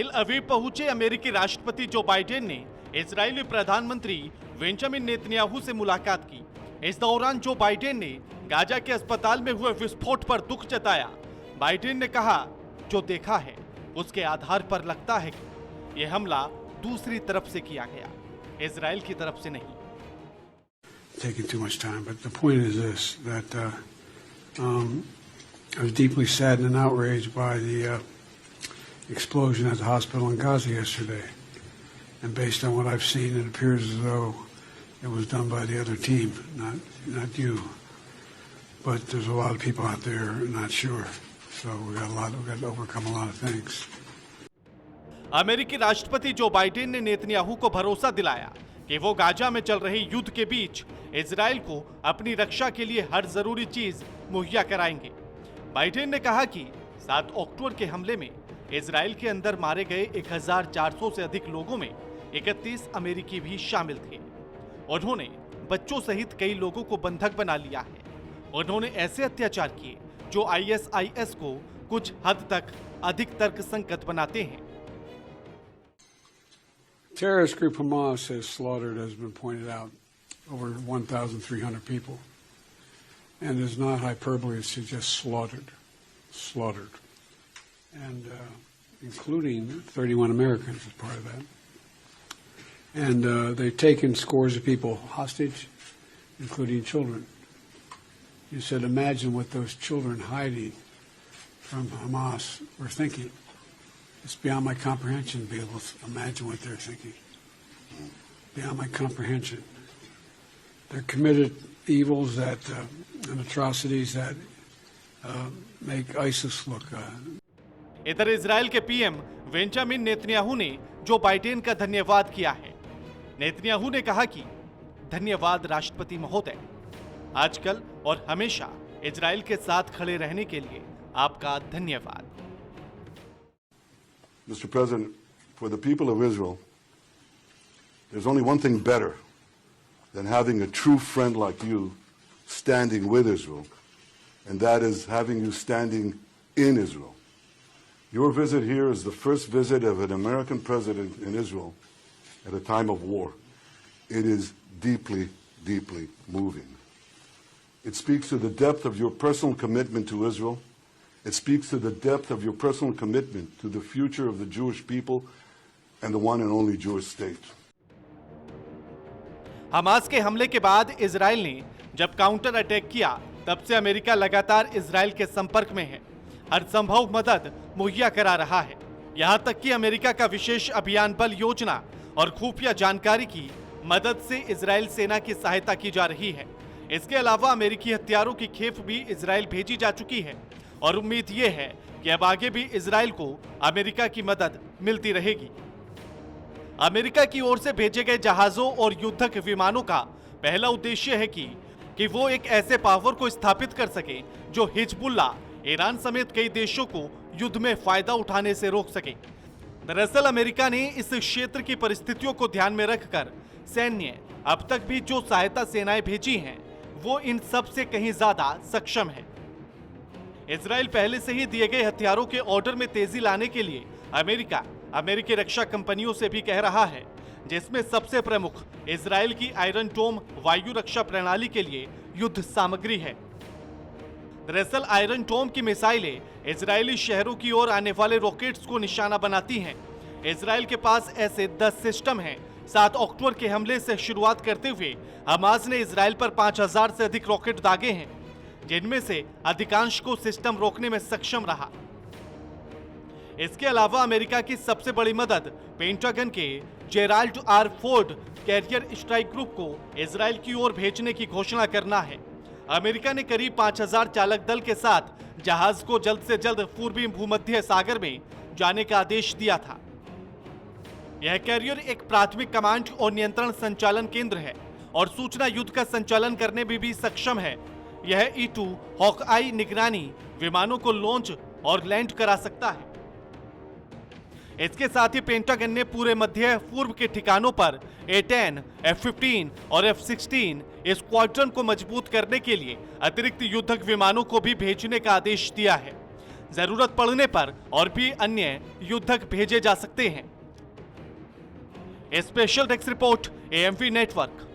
तेल अवीव पहुंचे अमेरिकी राष्ट्रपति जो बाइडेन ने इजरायली प्रधानमंत्री बेंजामिन नेतन्याहू से मुलाकात की। इस दौरान जो बाइडेन ने गाजा के अस्पताल में हुए विस्फोट पर दुख जताया। बाइडेन ने कहा, जो देखा है उसके आधार पर लगता है कि यह हमला दूसरी तरफ से किया गया, इजराइल की तरफ से नहीं। Taking too much time, but the point is this: that I was deeply saddened and outraged by the explosion at the hospital in Gaza yesterday, and based on what I've seen, it appears as though it was done by the other team, not you. But there's a lot of people out there not sure, so we've got to overcome a lot of things. अमेरिकी राष्ट्रपति Joe Biden ने Netanyahu को भरोसा दिलाया कि वो Gaza में चल रहे युद्ध के बीच इजराइल को अपनी रक्षा के लिए हर जरूरी चीज मुहैया कराएंगे। बाइडेन ने कहा कि 7 अक्टूबर के हमले में इजराइल के अंदर मारे गए 1400 से अधिक लोगों में 31 अमेरिकी भी शामिल थे। उन्होंने बच्चों सहित कई लोगों को बंधक बना लिया है। उन्होंने ऐसे अत्याचार किए जो ISIS को कुछ हद तक अधिक तर्कसंगत बनाते हैं। Terrorist group Hamas has slaughtered, as has been pointed out, over 1,300 people, and is not hyperbole to suggest slaughtered, and including 31 Americans as part of that. And they've taken scores of people hostage, including children. You said, imagine what those children hiding from Hamas were thinking. It's beyond my comprehension to be able to imagine what they're thinking. Beyond my comprehension. They're committed evils that and atrocities that make ISIS look. इधर Israel के PM Benjamin Netanyahu ने Joe Biden का धन्यवाद किया है। Netanyahu ने कहा कि धन्यवाद राष्ट्रपति महोदय, आजकल और हमेशा इजराइल के साथ खड़े रहने के लिए आपका धन्यवाद। Mr. President, for the people of Israel, there's only one thing better than having a true friend like you standing with Israel, and that is having you standing in Israel. Your visit here is the first visit of an American president in Israel at a time of war. It is deeply, deeply moving. It speaks to the depth of your personal commitment to Israel. It speaks to the depth of your personal commitment to the future of the Jewish people and the one and only Jewish state. Hamas के हमले के बाद Israel ने जब counter attack किया, तब से America लगातार इजराइल के संपर्क में है, हर संभव मदद मुहैया करा रहा है। यहां तक कि अमेरिका का विशेष अभियान बल योजना और खुफिया जानकारी की मदद से इजराइल सेना की सहायता की जा रही है। इसके अलावा अमेरिकी हथियारों की खेप भी इजराइल भेजी जा चुकी है और उम्मीद ये है कि अब आगे भी इजराइल को अमेरिका की मदद मिलती रहेगी। अमेरिका की ओर से भेजे गए जहाजों और युद्धक विमानों का पहला उद्देश्य है कि वो एक ऐसे पावर को स्थापित कर सके जो हिजबुल्लाह, ईरान समेत कई देशों को युद्ध में फायदा उठाने से रोक सके। दरअसल अमेरिका ने इस क्षेत्र की परिस्थितियों को ध्यान में रखकर सैन्य अब तक भी जो सहायता सेनाएं भेजी हैं, वो इन सब से कहीं ज्यादा सक्षम है। इजराइल पहले से ही दिए गए हथियारों के ऑर्डर में तेजी लाने के लिए अमेरिकी रक्षा कंपनियों से भी कह रहा है, जिसमें सबसे प्रमुख इजराइल की आयरन डोम वायु रक्षा प्रणाली के लिए युद्ध सामग्री है। दरअसल आयरन डोम की मिसाइलें इजरायली शहरों की ओर आने वाले रॉकेट्स को निशाना बनाती हैं। इजराइल के पास ऐसे 10 सिस्टम हैं। 7 अक्टूबर के हमले से शुरुआत करते हुए हमास ने इजराइल पर 5000 से अधिक रॉकेट दागे हैं, जिनमें से अधिकांश को सिस्टम रोकने में सक्षम रहा। इसके अलावा अमेरिका की सबसे बड़ी मदद पेंटागन के Gerald R Ford carrier strike group को इजराइल की ओर भेजने की घोषणा करना है। अमेरिका ने करीब 5000 चालक दल के साथ जहाज को जल्द से जल्द पूर्वी भूमध्य सागर में जाने का आदेश दिया था। यह कैरियर एक प्राथमिक कमांड और नियंत्रण संचालन केंद्र है और सूचना युद्ध का संचालन करने में भी सक्षम है। यह E-2 हॉकआई निगरानी विमानों को लॉन्च और लैंड करा सकता है। इसके साथ ही पेंटागन ने पूरे मध्य पूर्व के ठिकानों पर A-10, F-15 और F-16 स्क्वाड्रन को मजबूत करने के लिए अतिरिक्त युद्धक विमानों को भी भेजने का आदेश दिया है। जरूरत पड़ने पर और भी अन्य युद्धक भेजे जा सकते हैं। Special desk report, AMV network.